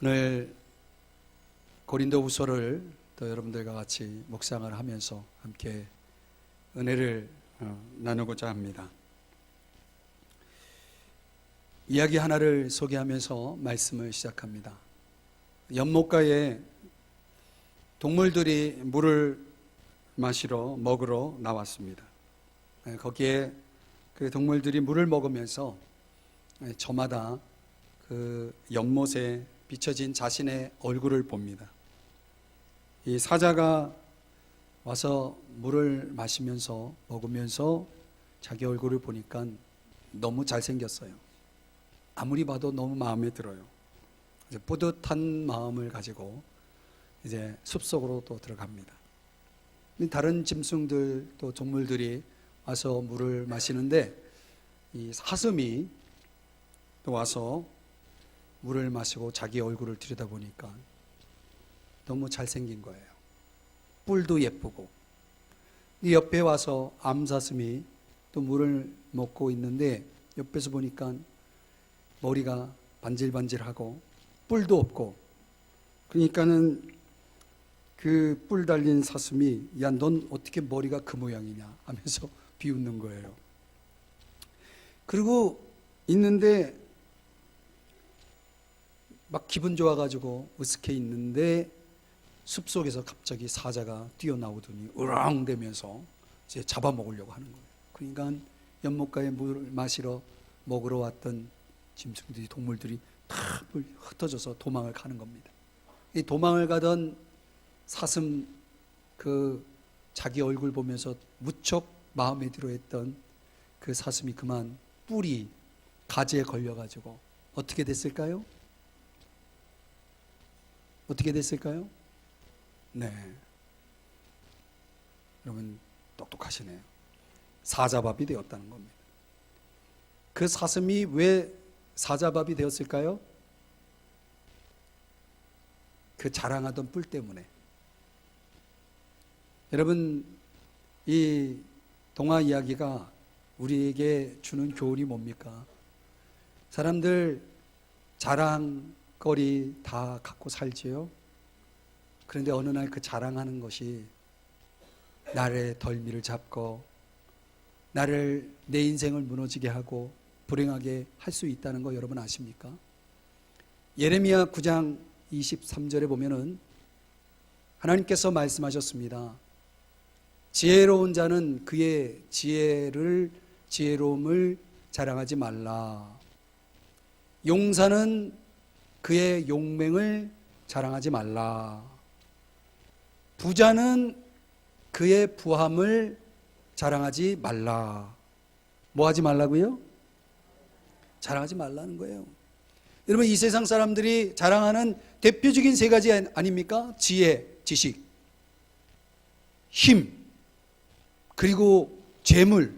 오늘 고린도후서를 또 여러분들과 같이 묵상을 하면서 함께 은혜를 나누고자 합니다. 이야기 하나를 소개하면서 말씀을 시작합니다. 연못가에 동물들이 물을 마시러 먹으러 나왔습니다. 거기에 그 동물들이 물을 먹으면서 저마다 그 연못에 비춰진 자신의 얼굴을 봅니다. 이 사자가 와서 물을 마시면서 먹으면서 자기 얼굴을 보니까 너무 잘생겼어요. 아무리 봐도 너무 마음에 들어요. 이제 뿌듯한 마음을 가지고 이제 숲속으로 또 들어갑니다. 다른 짐승들 또 동물들이 와서 물을 마시는데 이 사슴이 또 와서 물을 마시고 자기 얼굴을 들여다보니까 너무 잘생긴 거예요. 뿔도 예쁘고. 이 옆에 와서 암사슴이 또 물을 먹고 있는데 옆에서 보니까 머리가 반질반질하고 뿔도 없고, 그러니까는 그 뿔 달린 사슴이 야, 넌 어떻게 머리가 그 모양이냐 하면서 비웃는 거예요. 그리고 있는데 막 기분 좋아가지고 으스케 있는데 숲속에서 갑자기 사자가 뛰어나오더니 으랑대면서 이제 잡아먹으려고 하는 거예요. 그러니까 연못가에 물을 마시러 먹으러 왔던 짐승들이, 동물들이 다 흩어져서 도망을 가는 겁니다. 이 도망을 가던 사슴, 그 자기 얼굴 보면서 무척 마음에 들어했던 그 사슴이 그만 뿔이 가지에 걸려가지고 어떻게 됐을까요? 어떻게 됐을까요? 네, 여러분 똑똑하시네요. 사자밥이 되었다는 겁니다. 그 사슴이 왜 사자밥이 되었을까요? 그 자랑하던 뿔 때문에. 여러분, 이 동화 이야기가 우리에게 주는 교훈이 뭡니까? 사람들 자랑거리 다 갖고 살지요. 그런데 어느 날 그 자랑하는 것이 나의 덜미를 잡고 나를, 내 인생을 무너지게 하고 불행하게 할 수 있다는 거 여러분 아십니까? 예레미야 9장 23절에 보면은 하나님께서 말씀하셨습니다. 지혜로운 자는 그의 지혜로움을 자랑하지 말라. 용사는 그의 용맹을 자랑하지 말라. 부자는 그의 부함을 자랑하지 말라. 뭐 하지 말라고요? 자랑하지 말라는 거예요. 여러분, 이 세상 사람들이 자랑하는 대표적인 세 가지 아닙니까? 지혜, 지식, 힘, 그리고 재물.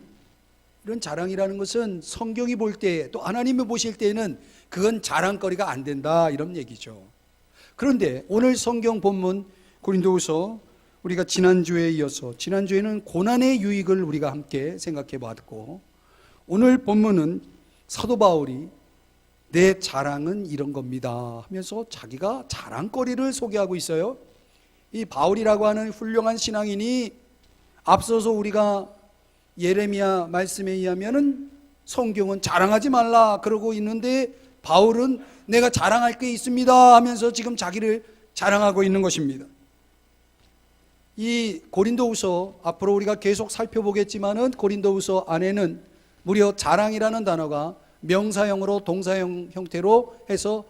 이런 자랑이라는 것은 성경이 볼 때, 또 하나님이 보실 때에는 그건 자랑거리가 안 된다, 이런 얘기죠. 그런데 오늘 성경 본문 고린도후서, 우리가 지난주에 이어서, 지난주에는 고난의 유익을 우리가 함께 생각해 봤고, 오늘 본문은 사도 바울이 내 자랑은 이런 겁니다 하면서 자기가 자랑거리를 소개하고 있어요. 이 바울이라고 하는 훌륭한 신앙인이 앞서서 우리가 예레미야 말씀에 의하면은 성경은 자랑하지 말라 그러고 있는데, 바울은 내가 자랑할 게 있습니다 하면서 지금 자기를 자랑하고 있는 것입니다. 이 고린도후서, 앞으로 우리가 계속 살펴보겠지만은 고린도후서 안에는 무려 자랑이라는 단어가 명사형으로 동사형 형태로 해서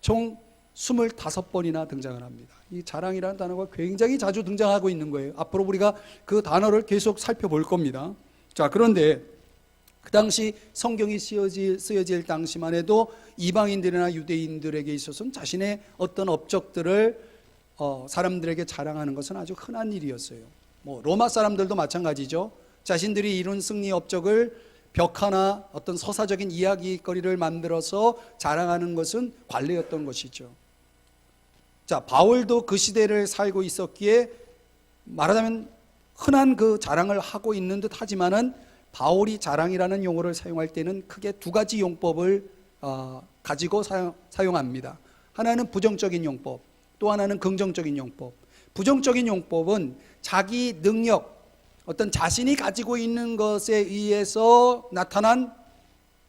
총 25번이나 등장을 합니다. 이 자랑이라는 단어가 굉장히 자주 등장하고 있는 거예요. 앞으로 우리가 그 단어를 계속 살펴볼 겁니다. 자, 그런데 그 당시 성경이 쓰여질 당시만 해도 이방인들이나 유대인들에게 있어서는 자신의 어떤 업적들을 사람들에게 자랑하는 것은 아주 흔한 일이었어요. 뭐 로마 사람들도 마찬가지죠. 자신들이 이룬 승리 업적을 벽화나 어떤 서사적인 이야기거리를 만들어서 자랑하는 것은 관례였던 것이죠. 자, 바울도 그 시대를 살고 있었기에 말하자면 흔한 그 자랑을 하고 있는 듯 하지만은, 바울이 자랑이라는 용어를 사용할 때는 크게 두 가지 용법을 가지고 사용합니다. 하나는 부정적인 용법, 또 하나는 긍정적인 용법. 부정적인 용법은 자기 능력, 어떤 자신이 가지고 있는 것에 의해서 나타난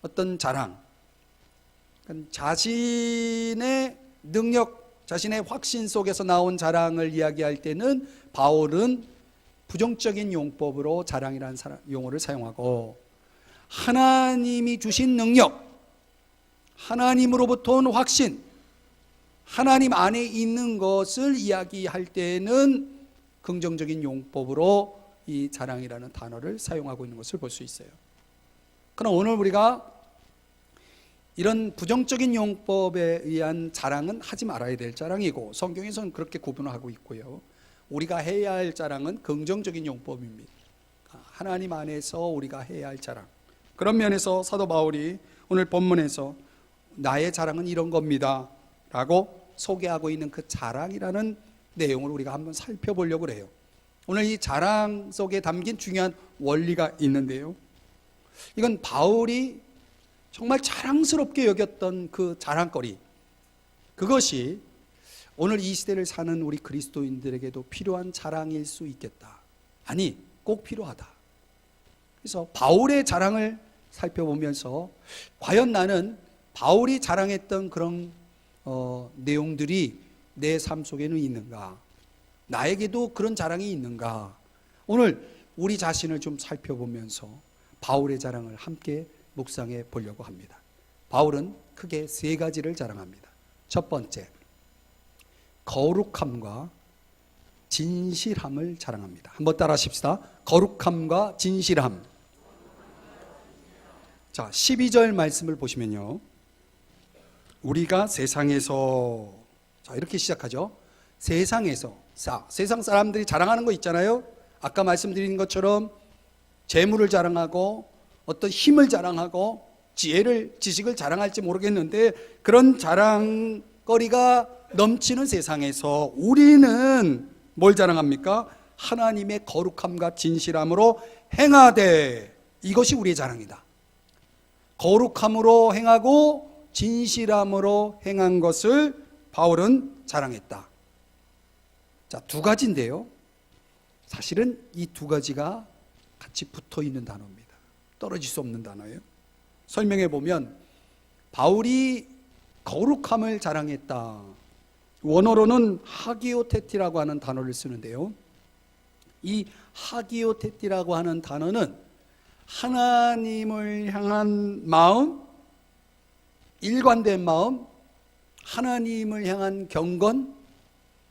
어떤 자랑, 자신의 능력, 자신의 확신 속에서 나온 자랑을 이야기할 때는 바울은 부정적인 용법으로 자랑이라는 용어를 사용하고, 하나님이 주신 능력, 하나님으로부터 온 확신, 하나님 안에 있는 것을 이야기할 때는 긍정적인 용법으로 이 자랑이라는 단어를 사용하고 있는 것을 볼 수 있어요. 그러나 오늘 우리가 이런 부정적인 용법에 의한 자랑은 하지 말아야 될 자랑이고, 성경에서는 그렇게 구분을 하고 있고요. 우리가 해야 할 자랑은 긍정적인 용법입니다. 하나님 안에서 우리가 해야 할 자랑. 그런 면에서 사도 바울이 오늘 본문에서 나의 자랑은 이런 겁니다 라고 소개하고 있는 그 자랑이라는 내용을 우리가 한번 살펴보려고 해요. 오늘 이 자랑 속에 담긴 중요한 원리가 있는데요, 이건 바울이 정말 자랑스럽게 여겼던 그 자랑거리, 그것이 오늘 이 시대를 사는 우리 그리스도인들에게도 필요한 자랑일 수 있겠다. 아니, 꼭 필요하다. 그래서 바울의 자랑을 살펴보면서 과연 나는 바울이 자랑했던 그런 내용들이 내 삶 속에는 있는가, 나에게도 그런 자랑이 있는가, 오늘 우리 자신을 좀 살펴보면서 바울의 자랑을 함께 묵상해 보려고 합니다. 바울은 크게 세 가지를 자랑합니다. 첫 번째, 거룩함과 진실함을 자랑합니다. 한번 따라 하십시다. 거룩함과 진실함. 자, 12절 말씀을 보시면요, 우리가 세상에서, 자, 이렇게 시작하죠. 세상에서, 세상 사람들이 자랑하는 거 있잖아요. 아까 말씀드린 것처럼 재물을 자랑하고 어떤 힘을 자랑하고 지식을 자랑할지 모르겠는데, 그런 자랑거리가 넘치는 세상에서 우리는 뭘 자랑합니까? 하나님의 거룩함과 진실함으로 행하되, 이것이 우리의 자랑이다. 거룩함으로 행하고 진실함으로 행한 것을 바울은 자랑했다. 자, 두 가지인데요, 사실은 이 두 가지가 같이 붙어 있는 단어입니다. 떨어질 수 없는 단어예요. 설명해 보면 바울이 거룩함을 자랑했다. 원어로는 하기오테티라고 하는 단어를 쓰는데요, 이 하기오테티라고 하는 단어는 하나님을 향한 마음, 일관된 마음, 하나님을 향한 경건,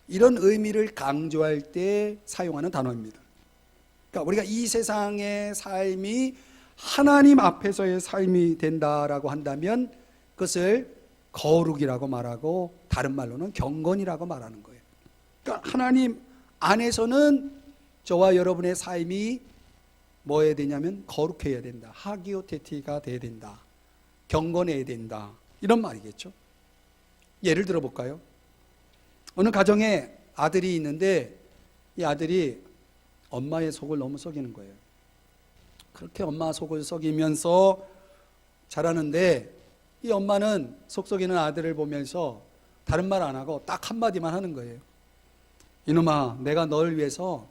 이런 의미를 강조할 때 사용하는 단어입니다. 그러니까 우리가 이 세상의 삶이 하나님 앞에서의 삶이 된다라고 한다면 그것을 거룩이라고 말하고, 다른 말로는 경건이라고 말하는 거예요. 그러니까 하나님 안에서는 저와 여러분의 삶이 뭐 해야 되냐면 거룩해야 된다, 하기오테티가 돼야 된다, 경건해야 된다, 이런 말이겠죠. 예를 들어 볼까요? 어느 가정에 아들이 있는데 이 아들이 엄마의 속을 너무 썩이는 거예요. 그렇게 엄마 속을 썩이면서 자라는데, 이 엄마는 속 썩이는 아들을 보면서 다른 말 안 하고 딱 한마디만 하는 거예요. 이놈아, 내가 널 위해서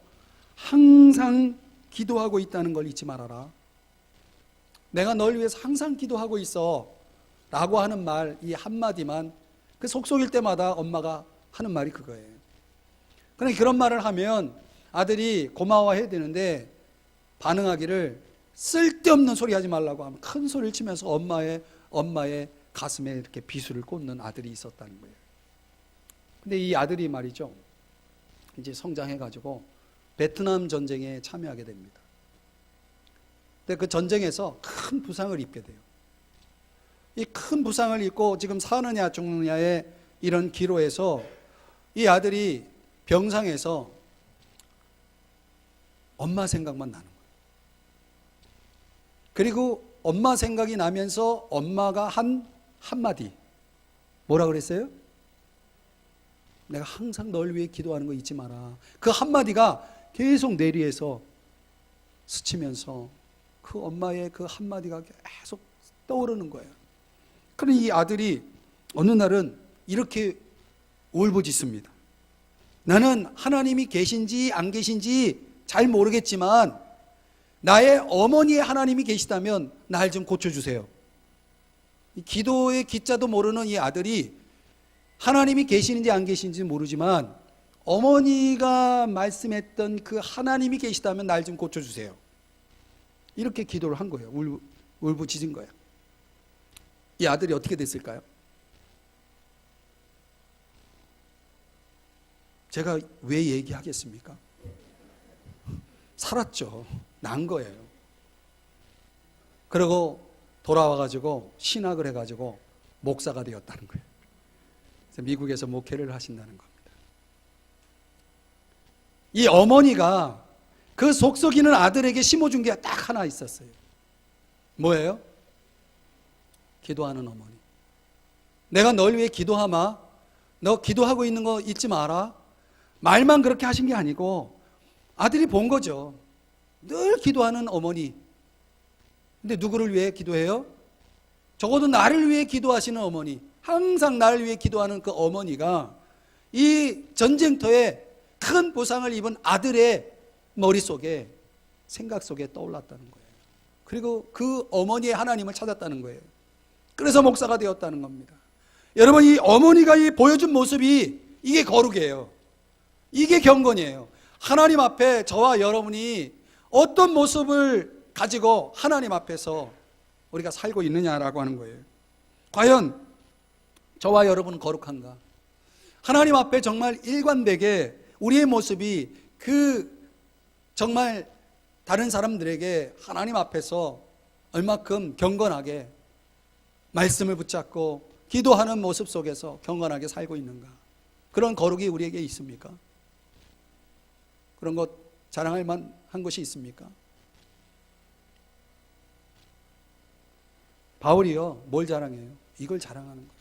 항상 기도하고 있다는 걸 잊지 말아라. 내가 널 위해서 항상 기도하고 있어 라고 하는 말, 이 한마디만, 그 속 썩일 때마다 엄마가 하는 말이 그거예요. 그러니까 그런 말을 하면 아들이 고마워해야 되는데 반응하기를, 쓸데없는 소리 하지 말라고 하면 큰 소리를 치면서 엄마의 가슴에 이렇게 비수를 꽂는 아들이 있었다는 거예요. 근데 이 아들이 말이죠, 이제 성장해가지고 베트남 전쟁에 참여하게 됩니다. 근데 그 전쟁에서 큰 부상을 입게 돼요. 이 큰 부상을 입고 지금 사느냐 죽느냐의 이런 기로에서 이 아들이 병상에서 엄마 생각만 나는 거예요. 그리고 엄마 생각이 나면서 엄마가 한 한마디, 뭐라 그랬어요? 내가 항상 널 위해 기도하는 거 잊지 마라. 그 한마디가 계속 뇌리에서 스치면서 그 엄마의 그 한마디가 계속 떠오르는 거예요. 그러니 이 아들이 어느 날은 이렇게 울부짖습니다. 나는 하나님이 계신지 안 계신지 잘 모르겠지만 나의 어머니의 하나님이 계시다면 날 좀 고쳐주세요. 기도의 기자도 모르는 이 아들이 하나님이 계시는지 안 계시는지 모르지만 어머니가 말씀했던 그 하나님이 계시다면 날 좀 고쳐주세요. 이렇게 기도를 한 거예요. 울부짖은 거예요. 이 아들이 어떻게 됐을까요? 제가 왜 얘기하겠습니까? 살았죠. 난 거예요. 그리고 돌아와가지고 신학을 해가지고 목사가 되었다는 거예요. 그래서 미국에서 목회를 하신다는 겁니다. 이 어머니가 그 속썩이는 아들에게 심어준 게 딱 하나 있었어요. 뭐예요? 기도하는 어머니. 내가 널 위해 기도하마. 너 기도하고 있는 거 잊지 마라. 말만 그렇게 하신 게 아니고 아들이 본 거죠. 늘 기도하는 어머니. 근데 누구를 위해 기도해요? 적어도 나를 위해 기도하시는 어머니. 항상 나를 위해 기도하는 그 어머니가 이 전쟁터에 큰 부상을 입은 아들의 머릿속에, 생각 속에 떠올랐다는 거예요. 그리고 그 어머니의 하나님을 찾았다는 거예요. 그래서 목사가 되었다는 겁니다. 여러분, 이 어머니가 보여준 모습이 이게 거룩이에요. 이게 경건이에요. 하나님 앞에 저와 여러분이 어떤 모습을 가지고 하나님 앞에서 우리가 살고 있느냐라고 하는 거예요. 과연 저와 여러분은 거룩한가? 하나님 앞에 정말 일관되게 우리의 모습이 정말 다른 사람들에게 하나님 앞에서 얼마큼 경건하게 말씀을 붙잡고 기도하는 모습 속에서 경건하게 살고 있는가? 그런 거룩이 우리에게 있습니까? 그런 것 자랑할 만한 것이 있습니까? 바울이요, 뭘 자랑해요? 이걸 자랑하는 거예요.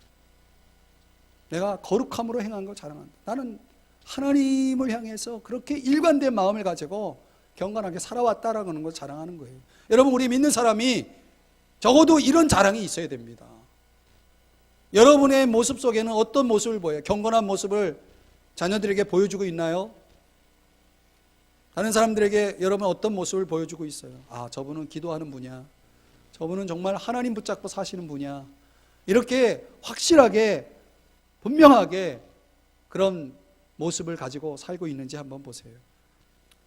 내가 거룩함으로 행한 걸 자랑한다. 나는 하나님을 향해서 그렇게 일관된 마음을 가지고 경건하게 살아왔다라는 걸 자랑하는 거예요. 여러분, 우리 믿는 사람이 적어도 이런 자랑이 있어야 됩니다. 여러분의 모습 속에는 어떤 모습을 보여요? 경건한 모습을 자녀들에게 보여주고 있나요? 다른 사람들에게 여러분 어떤 모습을 보여주고 있어요? 아, 저분은 기도하는 분이야. 저분은 정말 하나님 붙잡고 사시는 분이야. 이렇게 확실하게 분명하게 그런 모습을 가지고 살고 있는지 한번 보세요.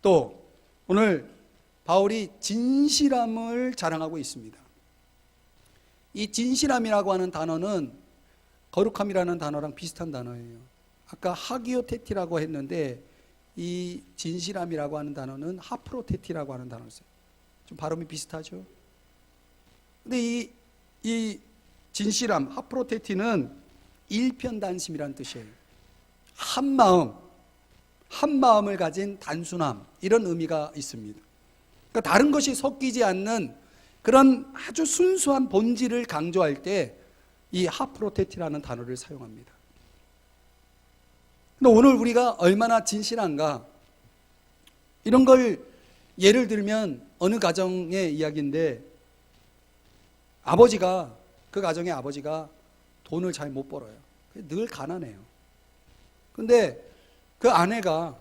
또 오늘 바울이 진실함을 자랑하고 있습니다. 이 진실함이라고 하는 단어는 거룩함이라는 단어랑 비슷한 단어예요. 아까 하기오테티라고 했는데 이 진실함이라고 하는 단어는 하프로테티라고 하는 단어였어요. 좀 발음이 비슷하죠? 근데 이 진실함, 하프로테티는 일편단심이라는 뜻이에요. 한 마음을 가진 단순함, 이런 의미가 있습니다. 그러니까 다른 것이 섞이지 않는 그런 아주 순수한 본질을 강조할 때 이 하프로테티라는 단어를 사용합니다. 근데 오늘 우리가 얼마나 진실한가, 이런 걸 예를 들면 어느 가정의 이야기인데 그 가정의 아버지가 돈을 잘 못 벌어요. 늘 가난해요. 근데 그 아내가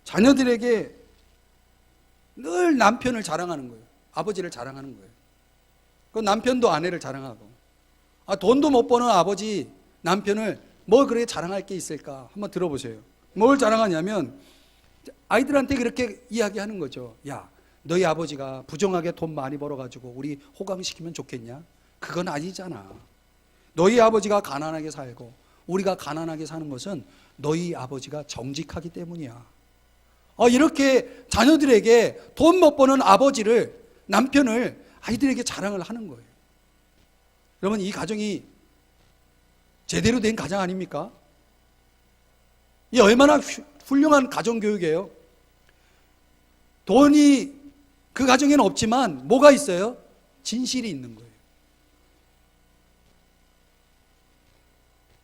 자녀들에게 늘 남편을 자랑하는 거예요. 아버지를 자랑하는 거예요. 그 남편도 아내를 자랑하고, 돈도 못 버는 아버지 남편을 뭘 그렇게 자랑할 게 있을까? 한번 들어보세요. 뭘 자랑하냐면 아이들한테 그렇게 이야기하는 거죠. 야, 너희 아버지가 부정하게 돈 많이 벌어가지고 우리 호강시키면 좋겠냐? 그건 아니잖아. 너희 아버지가 가난하게 살고 우리가 가난하게 사는 것은 너희 아버지가 정직하기 때문이야. 이렇게 자녀들에게 돈 못 버는 남편을 아이들에게 자랑을 하는 거예요. 여러분, 이 가정이 제대로 된 가정 아닙니까? 이 얼마나 훌륭한 가정교육이에요. 돈이 그 가정에는 없지만 뭐가 있어요? 진실이 있는 거예요.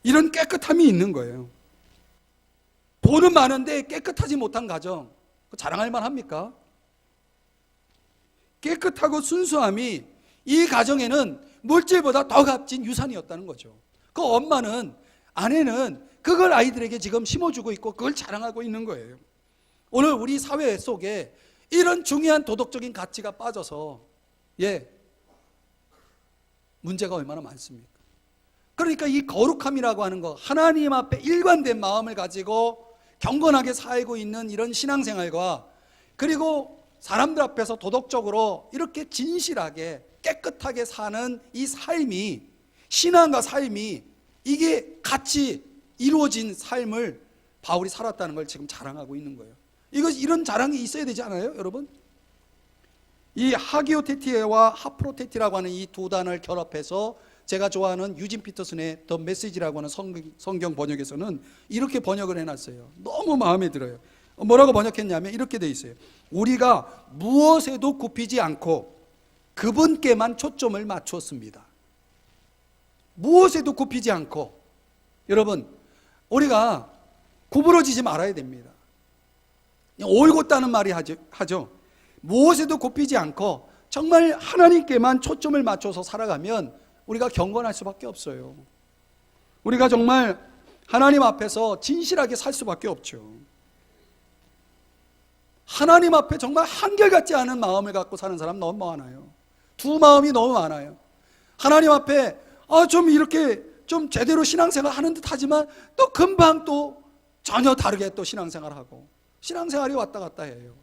이런 깨끗함이 있는 거예요. 돈은 많은데 깨끗하지 못한 가정, 자랑할 만합니까? 깨끗하고 순수함이 이 가정에는 물질보다 더 값진 유산이었다는 거죠. 그 엄마는 아내는 그걸 아이들에게 지금 심어주고 있고 그걸 자랑하고 있는 거예요. 오늘 우리 사회 속에 이런 중요한 도덕적인 가치가 빠져서 문제가 얼마나 많습니까? 그러니까 이 거룩함이라고 하는 거, 하나님 앞에 일관된 마음을 가지고 경건하게 살고 있는 이런 신앙생활과, 그리고 사람들 앞에서 도덕적으로 이렇게 진실하게 깨끗하게 사는 이 삶이, 신앙과 삶이 이게 같이 이루어진 삶을 바울이 살았다는 걸 지금 자랑하고 있는 거예요. 이런 자랑이 있어야 되지 않아요, 여러분? 이 하기오테티와 하프로테티라고 하는 이 두 단어를 결합해서 제가 좋아하는 유진 피터슨의 더 메시지라고 하는 성경 번역에서는 이렇게 번역을 해놨어요. 너무 마음에 들어요. 뭐라고 번역했냐면 이렇게 돼 있어요. 우리가 무엇에도 굽히지 않고 그분께만 초점을 맞추었습니다. 무엇에도 굽히지 않고. 여러분, 우리가 구부러지지 말아야 됩니다. 올곧다는 말이 하죠. 무엇에도 굽히지 않고 정말 하나님께만 초점을 맞춰서 살아가면 우리가 경건할 수밖에 없어요. 우리가 정말 하나님 앞에서 진실하게 살 수밖에 없죠. 하나님 앞에 정말 한결같지 않은 마음을 갖고 사는 사람 너무 많아요. 두 마음이 너무 많아요. 하나님 앞에 좀 이렇게 좀 제대로 신앙생활 하는 듯 하지만 또 금방 또 전혀 다르게 또 신앙생활하고, 신앙생활이 왔다 갔다 해요.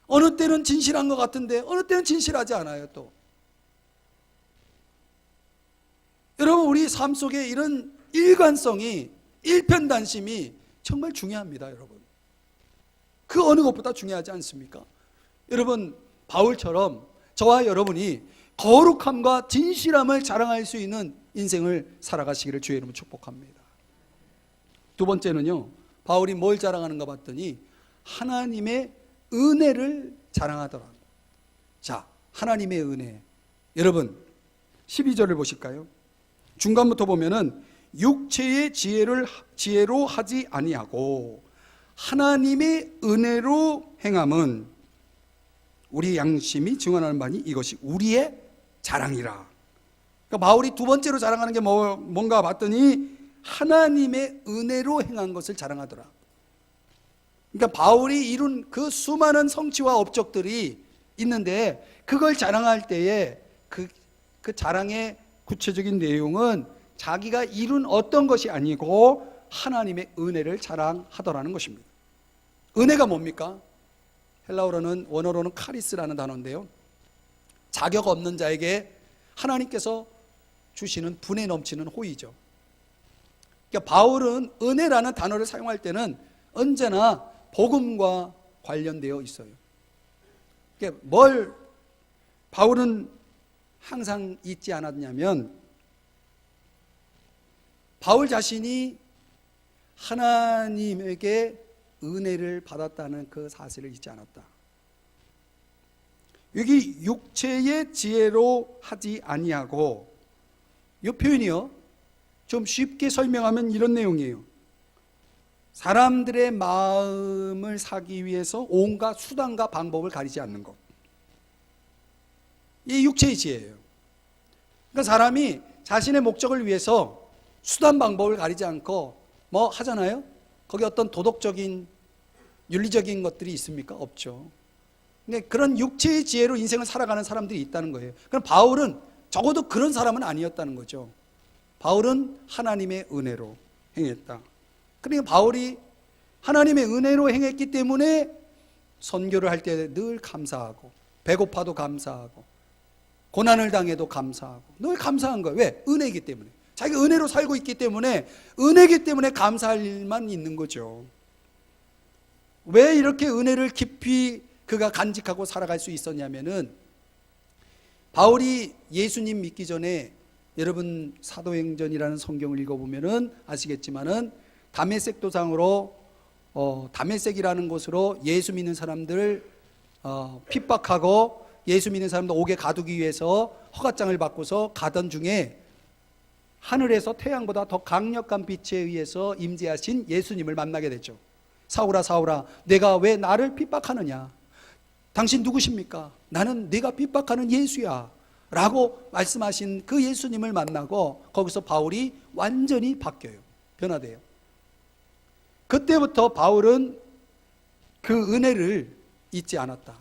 어느 때는 진실한 것 같은데 어느 때는 진실하지 않아요. 또 여러분, 우리 삶 속에 이런 일관성이, 일편단심이 정말 중요합니다. 여러분, 그 어느 것보다 중요하지 않습니까? 여러분, 바울처럼 저와 여러분이 거룩함과 진실함을 자랑할 수 있는 인생을 살아가시기를 주의 이름으로 축복합니다. 두 번째는요, 바울이 뭘 자랑하는가 봤더니 하나님의 은혜를 자랑하더라. 자, 하나님의 은혜. 여러분, 12절을 보실까요? 중간부터 보면은 육체의 지혜로 하지 아니하고 하나님의 은혜로 행함은 우리 양심이 증언하는 바니 이것이 우리의 자랑이라. 그러니까 바울이 두 번째로 자랑하는 게 뭔가 봤더니 하나님의 은혜로 행한 것을 자랑하더라. 그러니까 바울이 이룬 그 수많은 성취와 업적들이 있는데 그걸 자랑할 때에 그 자랑의 구체적인 내용은 자기가 이룬 어떤 것이 아니고 하나님의 은혜를 자랑하더라는 것입니다. 은혜가 뭡니까? 헬라어로는, 원어로는 카리스라는 단어인데요, 자격 없는 자에게 하나님께서 주시는 분에 넘치는 호의죠. 그러니까 바울은 은혜라는 단어를 사용할 때는 언제나 복음과 관련되어 있어요. 그러니까 뭘 바울은 항상 잊지 않았냐면, 바울 자신이 하나님에게 은혜를 받았다는 그 사실을 잊지 않았다. 여기 육체의 지혜로 하지 아니하고, 이 표현이요, 좀 쉽게 설명하면 이런 내용이에요. 사람들의 마음을 사기 위해서 온갖 수단과 방법을 가리지 않는 것. 이 육체의 지혜예요. 그러니까 사람이 자신의 목적을 위해서 수단 방법을 가리지 않고 뭐 하잖아요. 거기 어떤 도덕적인, 윤리적인 것들이 있습니까? 없죠. 근데 그런 육체의 지혜로 인생을 살아가는 사람들이 있다는 거예요. 그럼 바울은 적어도 그런 사람은 아니었다는 거죠. 바울은 하나님의 은혜로 행했다. 그러니까 바울이 하나님의 은혜로 행했기 때문에 선교를 할 때 늘 감사하고, 배고파도 감사하고, 고난을 당해도 감사하고, 늘 감사한 거예요. 왜? 은혜이기 때문에. 자기가 은혜로 살고 있기 때문에, 은혜이기 때문에 감사할 일만 있는 거죠. 왜 이렇게 은혜를 깊이 그가 간직하고 살아갈 수 있었냐면은, 바울이 예수님 믿기 전에, 여러분 사도행전이라는 성경을 읽어보면은 아시겠지만은 다메섹 도상으로 다메섹이라는 곳으로 예수 믿는 사람들을 핍박하고 예수 믿는 사람들 옥에 가두기 위해서 허가장을 받고서 가던 중에 하늘에서 태양보다 더 강력한 빛에 의해서 임재하신 예수님을 만나게 되죠. 사울아 사울아, 내가 왜 나를 핍박하느냐? 당신 누구십니까? 나는 네가 핍박하는 예수야 라고 말씀하신 그 예수님을 만나고 거기서 바울이 완전히 바뀌어요. 변화돼요. 그때부터 바울은 그 은혜를 잊지 않았다.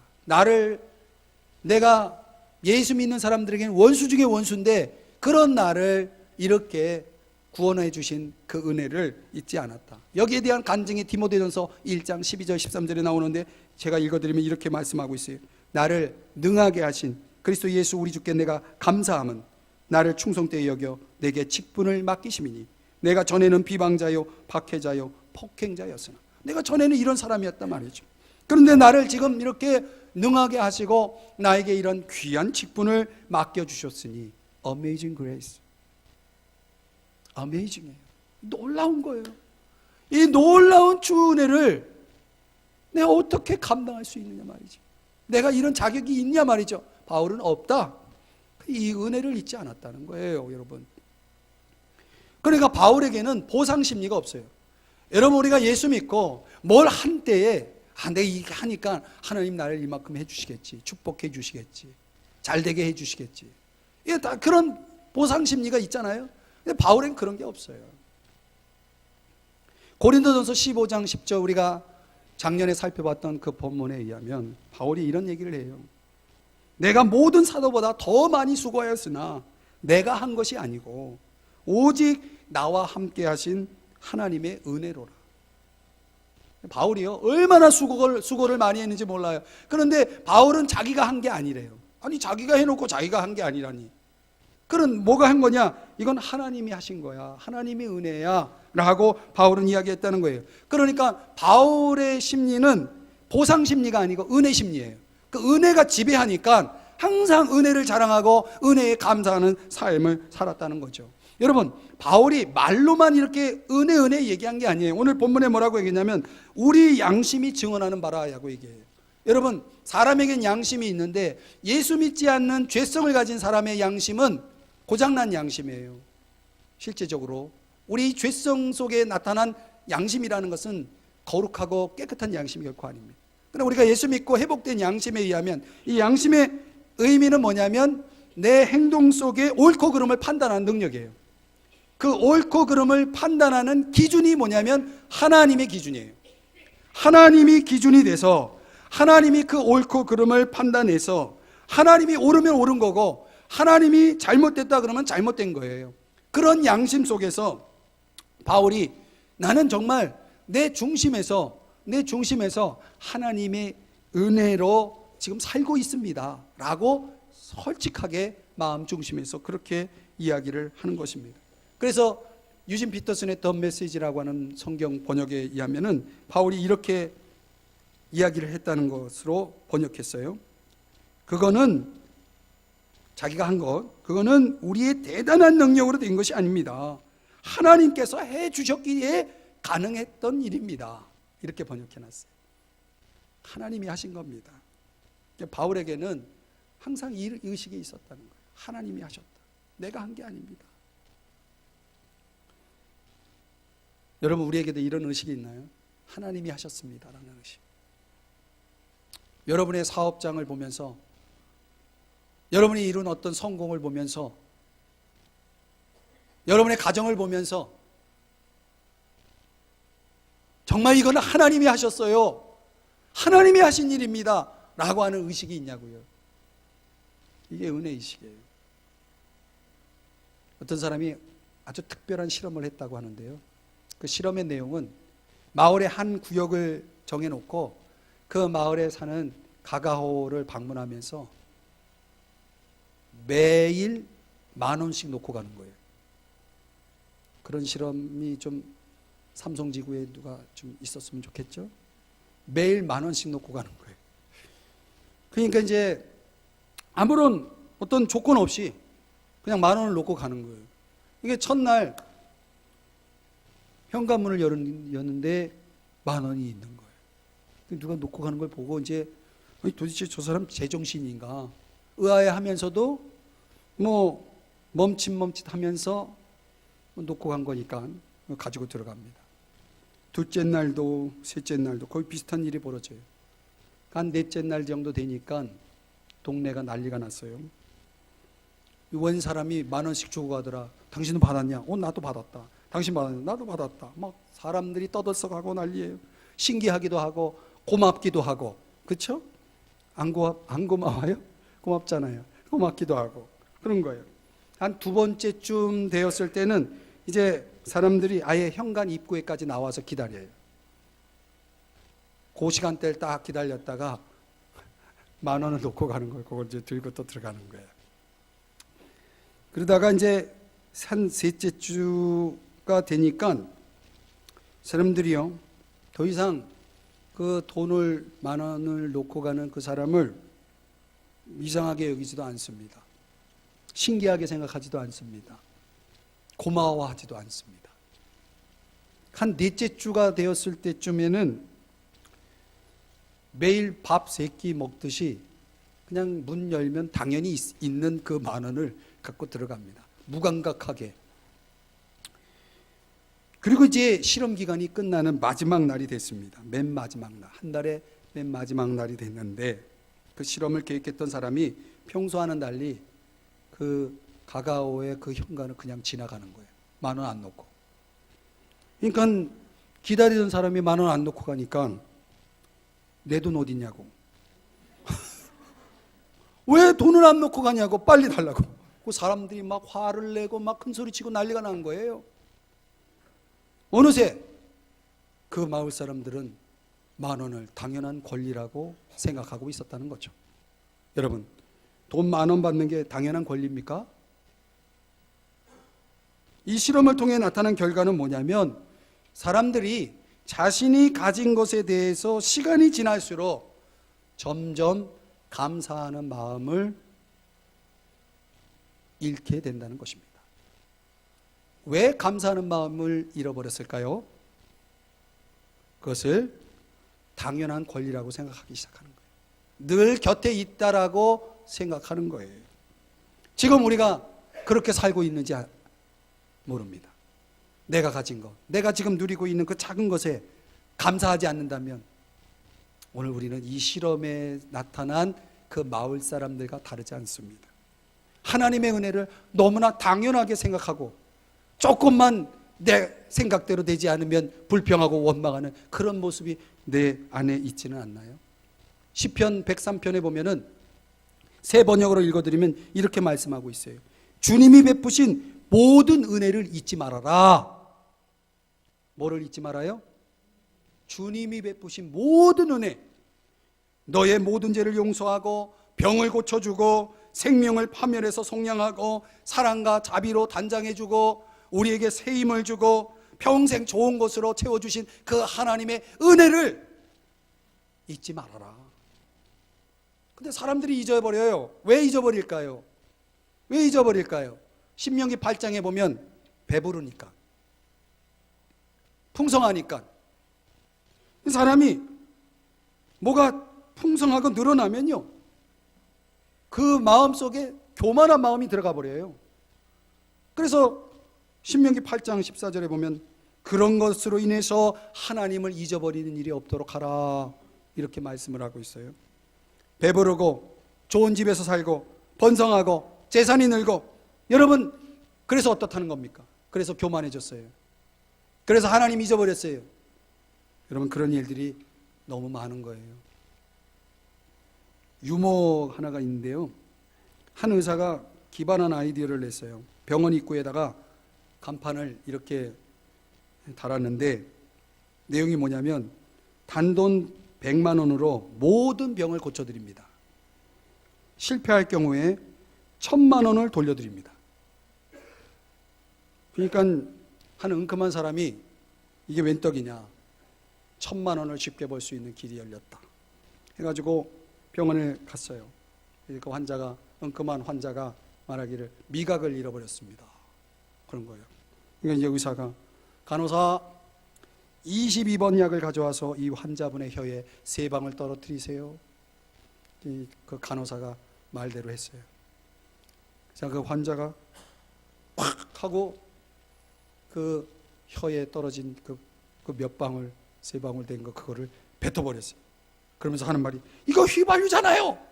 내가 예수 믿는 사람들에게는 원수 중에 원수인데 그런 나를 이렇게 구원해 주신 그 은혜를 잊지 않았다. 여기에 대한 간증이 디모데전서 1장 12절 13절에 나오는데 제가 읽어드리면 이렇게 말씀하고 있어요. 나를 능하게 하신 그리스도 예수 우리 주께 내가 감사함은 나를 충성되이 여겨 내게 직분을 맡기심이니 내가 전에는 비방자요 박해자요 폭행자였으나 내가 전에는 이런 사람이었단 말이죠. 그런데 나를 지금 이렇게 능하게 하시고 나에게 이런 귀한 직분을 맡겨주셨으니 Amazing Grace, Amazing이에요. 놀라운 거예요. 이 놀라운 주 은혜를 내가 어떻게 감당할 수 있느냐 말이죠. 내가 이런 자격이 있냐 말이죠. 바울은 없다. 이 은혜를 잊지 않았다는 거예요, 여러분. 그러니까 바울에게는 보상 심리가 없어요. 여러분, 우리가 예수 믿고 뭘 한 때에 내가 이렇게 하니까 하나님 나를 이만큼 해주시겠지, 축복해 주시겠지, 잘되게 해주시겠지, 이게 다 그런 보상 심리가 있잖아요. 근데 바울엔 그런 게 없어요. 고린도전서 15장 10절 우리가 작년에 살펴봤던 그 본문에 의하면 바울이 이런 얘기를 해요. 내가 모든 사도보다 더 많이 수고하였으나 내가 한 것이 아니고 오직 나와 함께 하신 하나님의 은혜로라. 바울이요, 얼마나 수고를 많이 했는지 몰라요. 그런데 바울은 자기가 한 게 아니래요. 아니, 자기가 해놓고 자기가 한 게 아니라니. 그럼 뭐가 한 거냐? 이건 하나님이 하신 거야, 하나님의 은혜야 라고 바울은 이야기했다는 거예요. 그러니까 바울의 심리는 보상 심리가 아니고 은혜 심리예요. 그 은혜가 지배하니까 항상 은혜를 자랑하고 은혜에 감사하는 삶을 살았다는 거죠. 여러분, 바울이 말로만 이렇게 은혜 얘기한 게 아니에요. 오늘 본문에 뭐라고 얘기했냐면 우리 양심이 증언하는 바라라고 얘기해요. 여러분, 사람에겐 양심이 있는데 예수 믿지 않는 죄성을 가진 사람의 양심은 고장난 양심이에요. 실제적으로 우리 죄성 속에 나타난 양심이라는 것은 거룩하고 깨끗한 양심이 결코 아닙니다. 그러나 우리가 예수 믿고 회복된 양심에 의하면 이 양심의 의미는 뭐냐면 내 행동 속에 옳고 그름을 판단하는 능력이에요. 그 옳고 그름을 판단하는 기준이 뭐냐면 하나님의 기준이에요. 하나님이 기준이 돼서 하나님이 그 옳고 그름을 판단해서 하나님이 옳으면 옳은 거고 하나님이 잘못됐다 그러면 잘못된 거예요. 그런 양심 속에서 바울이 나는 정말 내 중심에서 하나님의 은혜로 지금 살고 있습니다 라고 솔직하게 마음 중심에서 그렇게 이야기를 하는 것입니다. 그래서 유진 피터슨의 더 메시지라고 하는 성경 번역에 의하면은 바울이 이렇게 이야기를 했다는 것으로 번역했어요. 그거는 자기가 한 것, 그거는 우리의 대단한 능력으로 된 것이 아닙니다. 하나님께서 해 주셨기에 가능했던 일입니다. 이렇게 번역해놨어요. 하나님이 하신 겁니다. 바울에게는 항상 이 의식이 있었다는 거예요. 하나님이 하셨다. 내가 한 게 아닙니다. 여러분, 우리에게도 이런 의식이 있나요? 하나님이 하셨습니다라는 의식. 여러분의 사업장을 보면서, 여러분이 이룬 어떤 성공을 보면서, 여러분의 가정을 보면서 정말 이거는 하나님이 하셨어요, 하나님이 하신 일입니다 라고 하는 의식이 있냐고요. 이게 은혜의식이에요. 어떤 사람이 아주 특별한 실험을 했다고 하는데요, 그 실험의 내용은 마을의 한 구역을 정해놓고 그 마을에 사는 가가호를 방문하면서 매일 10,000원씩 놓고 가는 거예요. 그런 실험이 좀 삼성지구에 누가 좀 있었으면 좋겠죠. 매일 10,000원씩 놓고 가는 거예요. 그러니까 이제 아무런 어떤 조건 없이 그냥 10,000원을 놓고 가는 거예요. 이게 첫날 현관문을 열었는데 10,000원이 있는 거예요. 누가 놓고 가는 걸 보고 이제 도대체 저 사람 제정신인가 의아해하면서도 뭐 멈칫멈칫하면서 놓고 간 거니까 가지고 들어갑니다. 둘째 날도 셋째 날도 거의 비슷한 일이 벌어져요. 한 넷째 날 정도 되니까 동네가 난리가 났어요. 원 사람이 10,000원씩 주고 가더라. 당신은 받았냐? 나도 받았다. 당신 받았냐? 나도 받았다. 막 사람들이 떠들썩하고 난리예요. 신기하기도 하고 고맙기도 하고, 그렇죠? 안 고마워요? 고맙잖아요. 고맙기도 하고 그런 거예요. 한 두 번째쯤 되었을 때는 이제 사람들이 아예 현관 입구에까지 나와서 기다려요. 그 시간대를 딱 기다렸다가 10,000원을 놓고 가는 거예요. 그걸 이제 들고 또 들어가는 거예요. 그러다가 이제 한 셋째 주가 되니까 사람들이요, 더 이상 그 돈을 10,000원을 놓고 가는 그 사람을 이상하게 여기지도 않습니다. 신기하게 생각하지도 않습니다. 고마워하지도 않습니다. 한 넷째 주가 되었을 때쯤에는 매일 밥 3끼 먹듯이 그냥 문 열면 당연히 있는 그 10,000원을 갖고 들어갑니다. 무감각하게. 그리고 이제 실험 기간이 끝나는 마지막 날이 됐습니다. 맨 마지막 날, 한 달의 맨 마지막 날이 됐는데 그 실험을 계획했던 사람이 평소와는 달리 그 가가오의 그 현관을 그냥 지나가는 거예요. 10,000원 안 놓고. 그러니까 기다리던 사람이 10,000원 안 놓고 가니까 내 돈 어디 있냐고. 왜 돈을 안 놓고 가냐고, 빨리 달라고. 그 사람들이 막 화를 내고 막 큰 소리 치고 난리가 난 거예요. 어느새 그 마을 사람들은 10,000원을 당연한 권리라고 생각하고 있었다는 거죠. 여러분, 돈 10,000원 받는 게 당연한 권리입니까? 이 실험을 통해 나타난 결과는 뭐냐면 사람들이 자신이 가진 것에 대해서 시간이 지날수록 점점 감사하는 마음을 잃게 된다는 것입니다. 왜 감사하는 마음을 잃어버렸을까요? 그것을 당연한 권리라고 생각하기 시작하는 거예요. 늘 곁에 있다라고 생각하는 거예요. 지금 우리가 그렇게 살고 있는지 모릅니다. 내가 가진 것, 내가 지금 누리고 있는 그 작은 것에 감사하지 않는다면 오늘 우리는 이 실험에 나타난 그 마을 사람들과 다르지 않습니다. 하나님의 은혜를 너무나 당연하게 생각하고 조금만 내 생각대로 되지 않으면 불평하고 원망하는 그런 모습이 내 안에 있지는 않나요? 시편 103편에 보면은 새 번역으로 읽어드리면 이렇게 말씀하고 있어요. 주님이 베푸신 모든 은혜를 잊지 말아라. 뭐를 잊지 말아요? 주님이 베푸신 모든 은혜, 너의 모든 죄를 용서하고 병을 고쳐주고 생명을 파멸해서 속량하고 사랑과 자비로 단장해주고 우리에게 새 힘을 주고 평생 좋은 것으로 채워주신 그 하나님의 은혜를 잊지 말아라. 근데 사람들이 잊어버려요. 왜 잊어버릴까요? 왜 잊어버릴까요? 신명기 8장에 보면 배부르니까, 풍성하니까. 사람이 뭐가 풍성하고 늘어나면요, 그 마음속에 교만한 마음이 들어가 버려요. 그래서 신명기 8장 14절에 보면 그런 것으로 인해서 하나님을 잊어버리는 일이 없도록 하라, 이렇게 말씀을 하고 있어요. 배부르고 좋은 집에서 살고 번성하고 재산이 늘고, 여러분 그래서 어떻다는 겁니까? 그래서 교만해졌어요. 그래서 하나님 잊어버렸어요. 여러분 그런 일들이 너무 많은 거예요. 유머 하나가 있는데요, 한 의사가 기발한 아이디어를 냈어요. 병원 입구에다가 간판을 이렇게 달았는데 내용이 뭐냐면 단돈 100만 원으로 모든 병을 고쳐드립니다. 실패할 경우에 1,000만 원을 돌려드립니다. 그러니까 한 은큼한 사람이 이게 웬 떡이냐, 1,000만 원을 쉽게 벌 수 있는 길이 열렸다 해가지고 병원에 갔어요. 그 환자가, 은큼한 환자가 말하기를 미각을 잃어버렸습니다, 그런 거예요. 그러니까 이제 의사가, 간호사 22번 약을 가져와서 이 환자분의 혀에 3방울 떨어뜨리세요. 그 간호사가 말대로 했어요. 자, 그 환자가 팍 하고 그 혀에 떨어진 그 몇 방울, 3방울 된 거, 그거를 뱉어버렸어요. 그러면서 하는 말이, 이거 휘발유잖아요.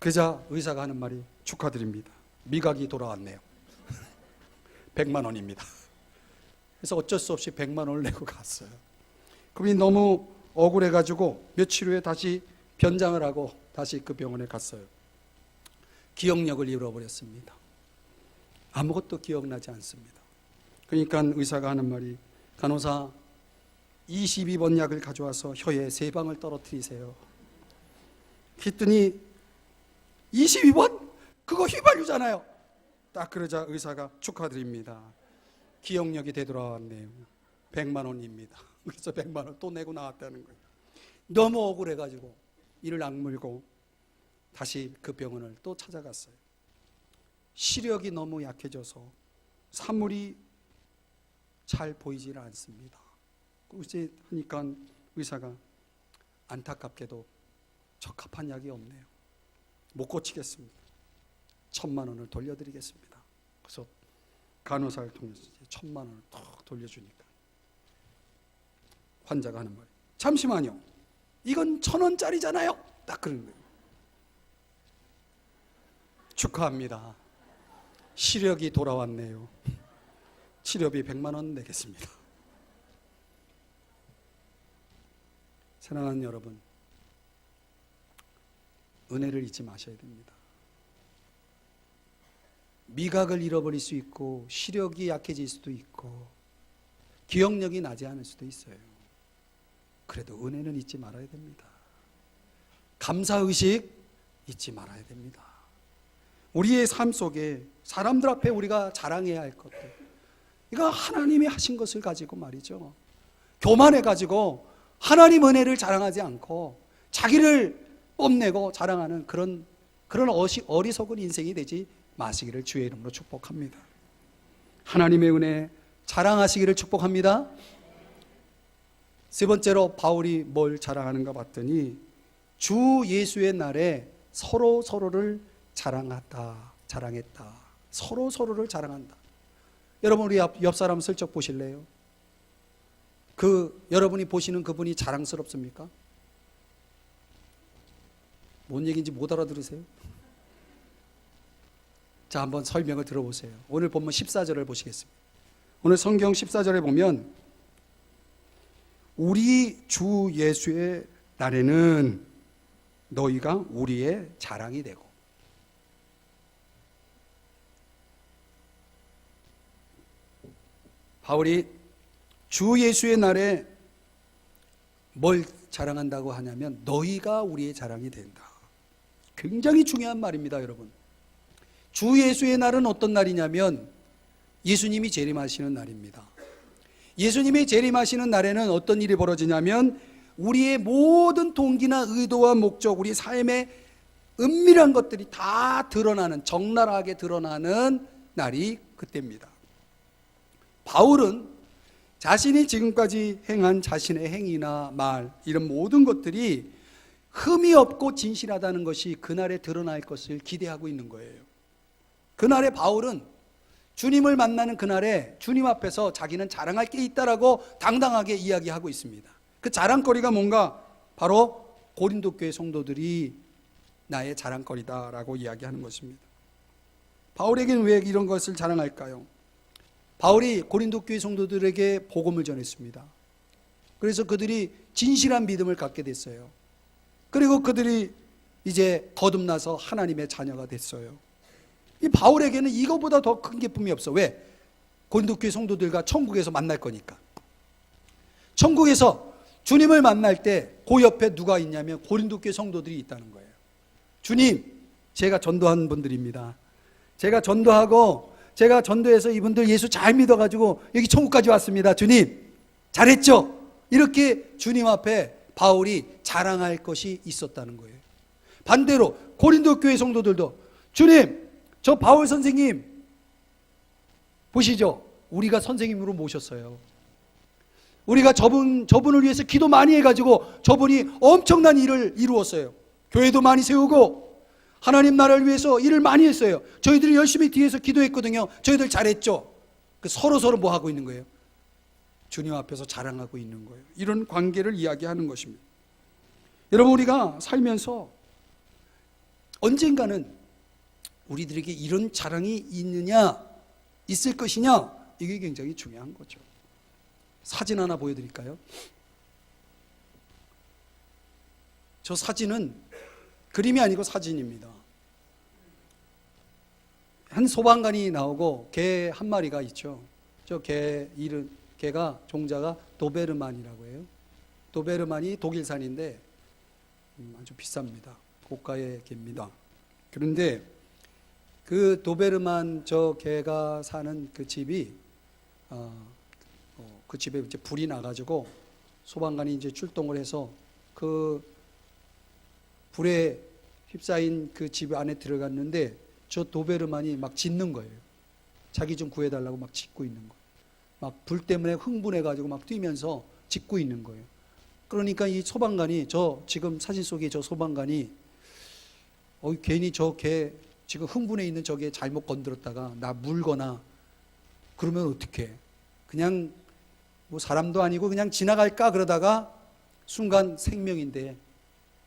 그러자 의사가 하는 말이 축하드립니다. 미각이 돌아왔네요. 100만 원입니다. 그래서 어쩔 수 없이 100만 원을 내고 갔어요. 그분이 너무 억울해가지고 며칠 후에 다시 변장을 하고 다시 그 병원에 갔어요. 기억력을 잃어버렸습니다. 아무것도 기억나지 않습니다. 그러니까 의사가 하는 말이, 간호사 22번 약을 가져와서 혀에 3방을 떨어뜨리세요. 그랬더니 22번? 그거 휘발유잖아요. 딱 그러자 의사가 축하드립니다. 기억력이 되돌아왔네요. 100만 원입니다. 그래서 100만 원 또 내고 나왔다는 거예요. 너무 억울해가지고 이를 악물고 다시 그 병원을 또 찾아갔어요. 시력이 너무 약해져서 사물이 잘 보이질 않습니다. 그렇게 하니까 의사가 안타깝게도 적합한 약이 없네요. 못 고치겠습니다. 1,000만 원을 돌려드리겠습니다. 그래서 간호사를 통해서 1,000만 원을 탁 돌려주니까 환자가 하는 말이에요. 잠시만요. 이건 1,000원짜리잖아요. 딱 그런 거예요. 축하합니다. 시력이 돌아왔네요. 치료비 100만 원 내겠습니다. 사랑하는 여러분, 은혜를 잊지 마셔야 됩니다. 미각을 잃어버릴 수 있고 시력이 약해질 수도 있고 기억력이 나지 않을 수도 있어요. 그래도 은혜는 잊지 말아야 됩니다. 감사의식 잊지 말아야 됩니다. 우리의 삶 속에 사람들 앞에 우리가 자랑해야 할 것들, 이거 하나님이 하신 것을 가지고 말이죠, 교만해가지고 하나님 은혜를 자랑하지 않고 자기를 뽐내고 자랑하는 그런 어리석은 인생이 되지 마시기를 주의 이름으로 축복합니다. 하나님의 은혜 자랑하시기를 축복합니다. 세 번째로 바울이 뭘 자랑하는가 봤더니 주 예수의 날에 서로를 자랑했다. 서로를 자랑한다. 여러분, 우리 옆 사람 슬쩍 보실래요? 여러분이 보시는 그분이 자랑스럽습니까? 뭔 얘기인지 못 알아들으세요? 자, 한번 설명을 들어보세요. 오늘 본문 14절을 보시겠습니다. 오늘 성경 14절에 보면 우리 주 예수의 날에는 너희가 우리의 자랑이 되고, 바울이 주 예수의 날에 뭘 자랑한다고 하냐면 너희가 우리의 자랑이 된다. 굉장히 중요한 말입니다, 여러분. 주 예수의 날은 어떤 날이냐면 예수님이 재림하시는 날입니다. 예수님이 재림하시는 날에는 어떤 일이 벌어지냐면 우리의 모든 동기나 의도와 목적, 우리 삶의 은밀한 것들이 다 드러나는, 적나라하게 드러나는 날이 그때입니다. 바울은 자신이 지금까지 행한 자신의 행위나 말, 이런 모든 것들이 흠이 없고 진실하다는 것이 그날에 드러날 것을 기대하고 있는 거예요. 그날에 바울은 주님을 만나는 그날에 주님 앞에서 자기는 자랑할 게 있다라고 당당하게 이야기하고 있습니다. 그 자랑거리가 뭔가? 바로 고린도 교회 성도들이 나의 자랑거리다라고 이야기하는 것입니다. 바울에게는 왜 이런 것을 자랑할까요? 바울이 고린도 교회 성도들에게 복음을 전했습니다. 그래서 그들이 진실한 믿음을 갖게 됐어요. 그리고 그들이 이제 거듭나서 하나님의 자녀가 됐어요. 이 바울에게는 이거보다 더 큰 기쁨이 없어. 왜? 고린도 교회 성도들과 천국에서 만날 거니까. 천국에서 주님을 만날 때 그 옆에 누가 있냐면 고린도 교회 성도들이 있다는 거예요. 주님, 제가 전도한 분들입니다. 제가 전도해서 이분들 예수 잘 믿어가지고 여기 천국까지 왔습니다. 주님, 잘했죠? 이렇게 주님 앞에 바울이 자랑할 것이 있었다는 거예요. 반대로 고린도 교회 성도들도 주님, 저 바울 선생님 보시죠? 우리가 선생님으로 모셨어요. 우리가 저분을 위해서 기도 많이 해가지고 저분이 엄청난 일을 이루었어요. 교회도 많이 세우고 하나님 나라를 위해서 일을 많이 했어요. 저희들이 열심히 뒤에서 기도했거든요. 저희들 잘했죠. 서로 뭐 하고 있는 거예요? 주님 앞에서 자랑하고 있는 거예요. 이런 관계를 이야기하는 것입니다. 여러분, 우리가 살면서 언젠가는 우리들에게 이런 자랑이 있을 것이냐, 이게 굉장히 중요한 거죠. 사진 하나 보여드릴까요? 저 사진은 그림이 아니고 사진입니다. 한 소방관이 나오고 개 한 마리가 있죠. 저 개가 종자가 도베르만이라고 해요. 도베르만이 독일산인데 아주 비쌉니다. 고가의 개입니다. 그런데 그 도베르만 저 개가 사는 그 집이 그 집에 이제 불이 나가지고 소방관이 이제 출동을 해서 그 불에 휩싸인 그 집 안에 들어갔는데 저 도베르만이 막 짖는 거예요. 자기 좀 구해달라고 막 짖고 있는 거예요. 막 불 때문에 흥분해가지고 막 뛰면서 짖고 있는 거예요. 그러니까 이 소방관이, 저 지금 사진 속에 저 소방관이 괜히 저 개 지금 흥분해 있는 저게 잘못 건드렸다가 나 물거나 그러면 어떡해. 그냥 뭐 사람도 아니고 그냥 지나갈까 그러다가 순간 생명인데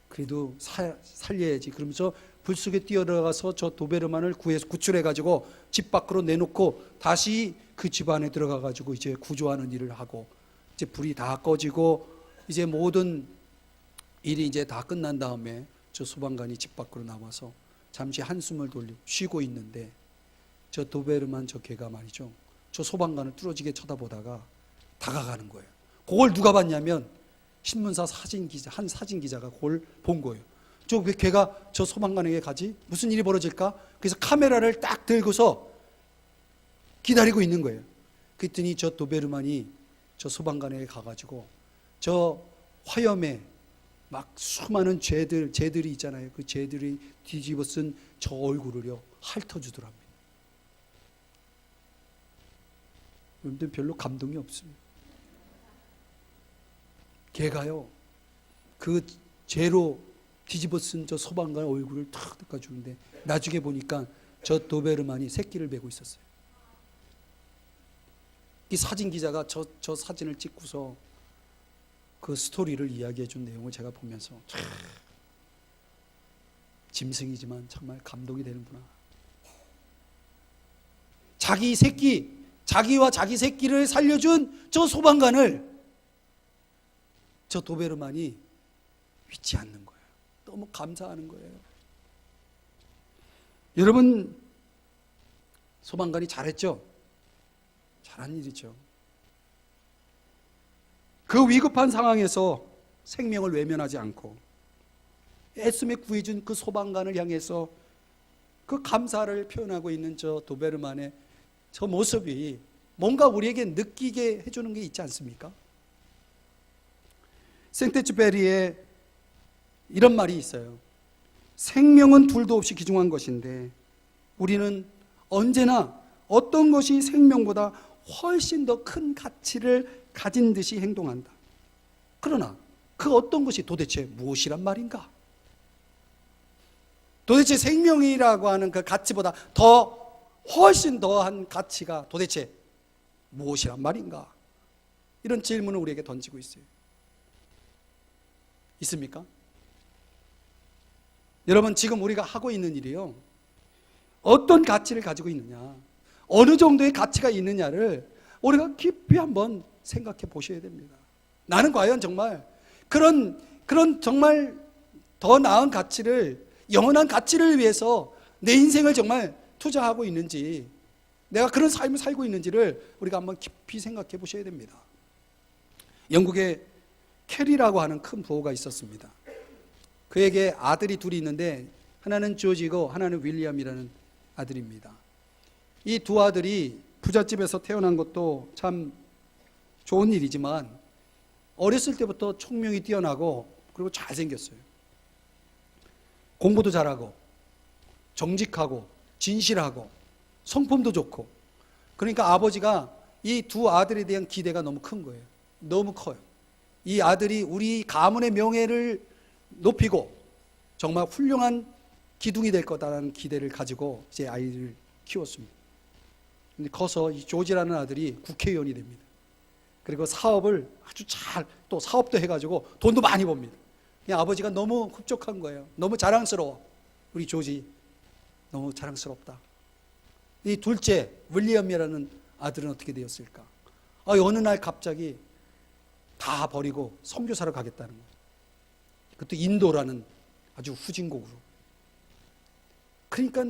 그래도 살려야지. 그러면서 불 속에 뛰어들어가서 저 도베르만을 구출해가지고 집 밖으로 내놓고 다시 그 집 안에 들어가가지고 이제 구조하는 일을 하고, 이제 불이 다 꺼지고 이제 모든 일이 이제 다 끝난 다음에 저 소방관이 집 밖으로 나와서 잠시 한숨을 돌리고 쉬고 있는데 저 도베르만 저 개가 말이죠, 저 소방관을 뚫어지게 쳐다보다가 다가가는 거예요. 그걸 누가 봤냐면 신문사 한 사진 기자가 그걸 본 거예요. 저 왜 걔가 저 소방관에게 가지? 무슨 일이 벌어질까? 그래서 카메라를 딱 들고서 기다리고 있는 거예요. 그랬더니 저 도베르만이 저 소방관에게 가가지고 저 화염에 막 수많은 죄들이 있잖아요. 그 죄들이 뒤집어 쓴 저 얼굴을요 핥아주더랍니다. 그런데 별로 감동이 없습니다. 걔가요 그 죄로 뒤집어 쓴 저 소방관 얼굴을 탁 닦아주는데 나중에 보니까 저 도베르만이 새끼를 메고 있었어요. 이 사진 기자가 저 사진을 찍고서 그 스토리를 이야기해 준 내용을 제가 보면서 참 짐승이지만 정말 감동이 되는구나. 자기와 자기 새끼를 살려준 저 소방관을 저 도베르만이 믿지 않는 거예요. 너무 감사하는 거예요. 여러분, 소방관이 잘했죠? 잘한 일이죠. 그 위급한 상황에서 생명을 외면하지 않고 애쓰며 구해준 그 소방관을 향해서 그 감사를 표현하고 있는 저 도베르만의 저 모습이 뭔가 우리에게 느끼게 해주는 게 있지 않습니까? 생테쥐페리에 이런 말이 있어요. 생명은 둘도 없이 귀중한 것인데 우리는 언제나 어떤 것이 생명보다 훨씬 더 큰 가치를 가진 듯이 행동한다. 그러나 그 어떤 것이 도대체 무엇이란 말인가? 도대체 생명이라고 하는 그 가치보다 훨씬 더한 가치가 도대체 무엇이란 말인가? 이런 질문을 우리에게 던지고 있어요. 있습니까? 여러분, 지금 우리가 하고 있는 일이요, 어떤 가치를 가지고 있느냐, 어느 정도의 가치가 있느냐를 우리가 깊이 한번 생각해 보셔야 됩니다. 나는 과연 정말 그런 정말 더 나은 가치를, 영원한 가치를 위해서 내 인생을 정말 투자하고 있는지, 내가 그런 삶을 살고 있는지를 우리가 한번 깊이 생각해 보셔야 됩니다. 영국에 캐리라고 하는 큰 부호가 있었습니다. 그에게 아들이 둘이 있는데 하나는 조지고 하나는 윌리엄이라는 아들입니다. 이 두 아들이 부잣집에서 태어난 것도 참 좋은 일이지만 어렸을 때부터 총명이 뛰어나고 그리고 잘생겼어요. 공부도 잘하고 정직하고 진실하고 성품도 좋고, 그러니까 아버지가 이 두 아들에 대한 기대가 너무 큰 거예요. 너무 커요. 이 아들이 우리 가문의 명예를 높이고 정말 훌륭한 기둥이 될 거다라는 기대를 가지고 이제 아이를 키웠습니다. 근데 커서 이 조지라는 아들이 국회의원이 됩니다. 그리고 사업을 아주 또 사업도 해가지고 돈도 많이 법니다. 그냥 아버지가 너무 흡족한 거예요. 너무 자랑스러워. 우리 조지 너무 자랑스럽다. 이 둘째 윌리엄이라는 아들은 어떻게 되었을까? 어느 날 갑자기 다 버리고 선교사로 가겠다는 거예요. 그것도 인도라는 아주 후진국으로. 그러니까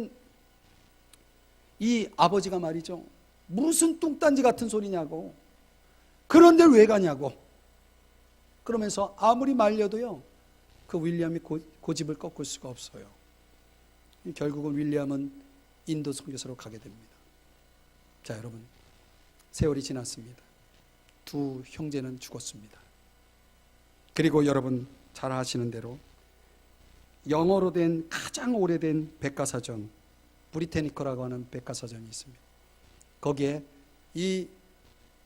이 아버지가 말이죠, 무슨 뚱딴지 같은 소리냐고, 그런 데를 왜 가냐고 그러면서 아무리 말려도요 그 윌리엄이 고집을 꺾을 수가 없어요. 결국은 윌리엄은 인도 선교사로 가게 됩니다. 자, 여러분, 세월이 지났습니다. 두 형제는 죽었습니다. 그리고 여러분 잘 아시는 대로 영어로 된 가장 오래된 백과사전, 브리테니커라고 하는 백과사전이 있습니다. 거기에 이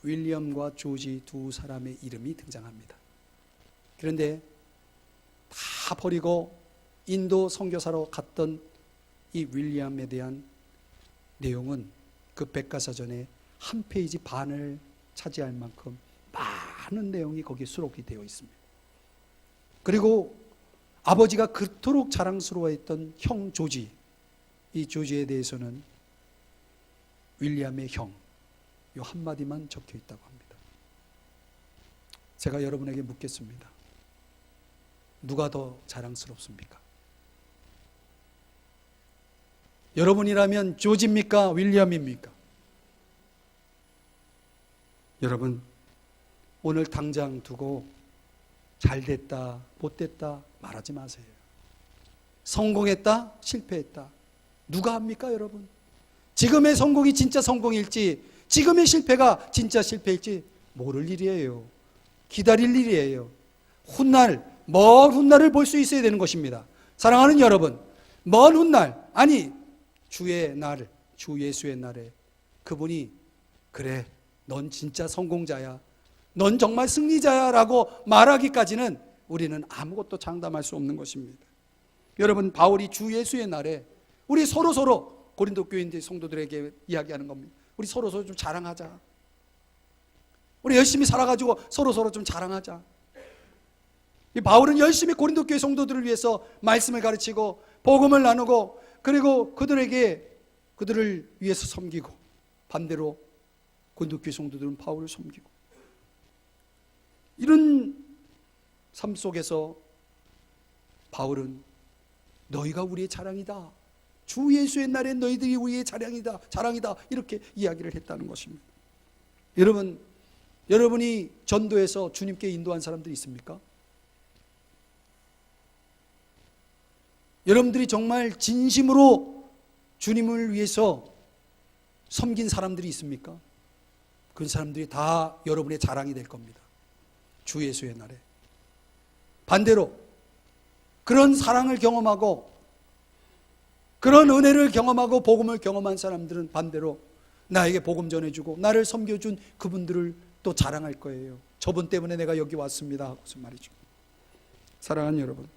윌리엄과 조지 두 사람의 이름이 등장합니다. 그런데 다 버리고 인도 선교사로 갔던 이 윌리엄에 대한 내용은 그 백과사전의 한 페이지 반을 차지할 만큼 많은 내용이 거기에 수록이 되어 있습니다. 그리고 아버지가 그토록 자랑스러워했던 형 조지, 이 조지에 대해서는 윌리엄의 형, 이 한마디만 적혀 있다고 합니다. 제가 여러분에게 묻겠습니다. 누가 더 자랑스럽습니까? 여러분이라면 조지입니까? 윌리엄입니까? 여러분, 오늘 당장 두고 잘 됐다, 못 됐다 말하지 마세요. 성공했다, 실패했다. 누가 합니까, 여러분? 지금의 성공이 진짜 성공일지, 지금의 실패가 진짜 실패일지 모를 일이에요. 기다릴 일이에요. 훗날, 먼 훗날을 볼 수 있어야 되는 것입니다. 사랑하는 여러분, 먼 훗날, 아니 주의 날, 주 예수의 날에 그분이 그래, 넌 진짜 성공자야, 넌 정말 승리자야 라고 말하기까지는 우리는 아무것도 장담할 수 없는 것입니다. 여러분, 바울이 주 예수의 날에 우리 서로 고린도 교인들 성도들에게 이야기하는 겁니다. 우리 서로 좀 자랑하자. 우리 열심히 살아가지고 서로 좀 자랑하자. 이 바울은 열심히 고린도 교회 성도들을 위해서 말씀을 가르치고 복음을 나누고, 그리고 그들을 위해서 섬기고, 반대로 고린도 교회 성도들은 바울을 섬기고, 이런 삶 속에서 바울은 너희가 우리의 자랑이다, 주 예수의 날에 너희들이 우리의 자랑이다 이렇게 이야기를 했다는 것입니다. 여러분이 전도해서 주님께 인도한 사람들이 있습니까? 여러분들이 정말 진심으로 주님을 위해서 섬긴 사람들이 있습니까? 그 사람들이 다 여러분의 자랑이 될 겁니다. 주 예수의 날에. 반대로 그런 사랑을 경험하고 그런 은혜를 경험하고 복음을 경험한 사람들은 반대로 나에게 복음 전해주고 나를 섬겨준 그분들을 또 자랑할 거예요. 저분 때문에 내가 여기 왔습니다 하고서 말이죠. 사랑하는 여러분,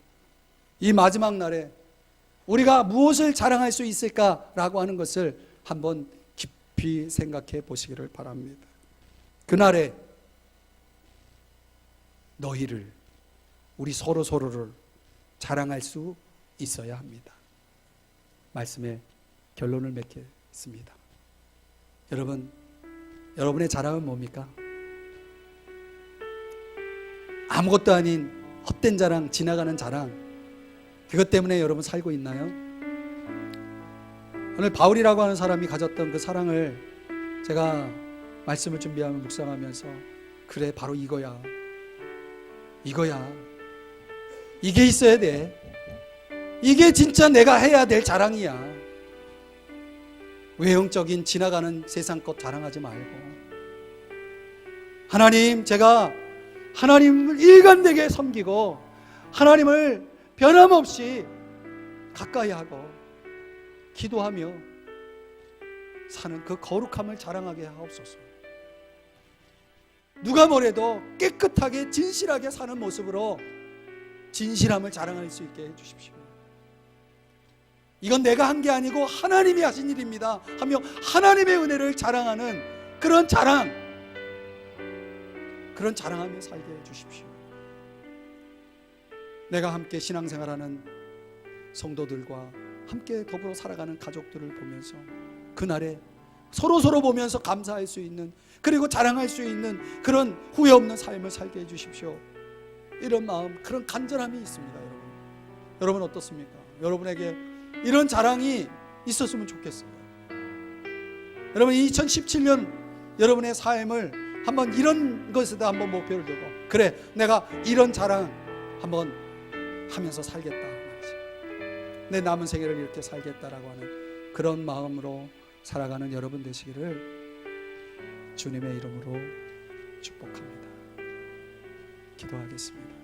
이 마지막 날에 우리가 무엇을 자랑할 수 있을까라고 하는 것을 한번 깊이 생각해 보시기를 바랍니다. 그날에 너희를, 우리 서로를 자랑할 수 있어야 합니다. 말씀의 결론을 맺겠습니다. 여러분의 자랑은 뭡니까? 아무것도 아닌 헛된 자랑, 지나가는 자랑, 그것 때문에 여러분 살고 있나요? 오늘 바울이라고 하는 사람이 가졌던 그 사랑을 제가 말씀을 준비하며 묵상하면서, 그래, 바로 이거야, 이게 있어야 돼, 이게 진짜 내가 해야 될 자랑이야. 외형적인 지나가는 세상 것 자랑하지 말고, 하나님, 제가 하나님을 일관되게 섬기고 하나님을 변함없이 가까이 하고 기도하며 사는 그 거룩함을 자랑하게 하옵소서. 누가 뭐래도 깨끗하게 진실하게 사는 모습으로 진실함을 자랑할 수 있게 해주십시오. 이건 내가 한 게 아니고 하나님이 하신 일입니다 하며 하나님의 은혜를 자랑하는 그런 자랑하며 살게 해주십시오. 내가 함께 신앙생활하는 성도들과 함께 더불어 살아가는 가족들을 보면서 그날에 서로 보면서 감사할 수 있는, 그리고 자랑할 수 있는 그런 후회 없는 삶을 살게 해주십시오. 이런 마음, 그런 간절함이 있습니다. 여러분 어떻습니까? 여러분에게 이런 자랑이 있었으면 좋겠어요. 여러분 2017년 여러분의 삶을 한번 이런 것에다 한번 목표를 두고, 그래 내가 이런 자랑 한번 하면서 살겠다, 내 남은 생애를 이렇게 살겠다라고 하는 그런 마음으로 살아가는 여러분 되시기를 주님의 이름으로 축복합니다. 기도하겠습니다.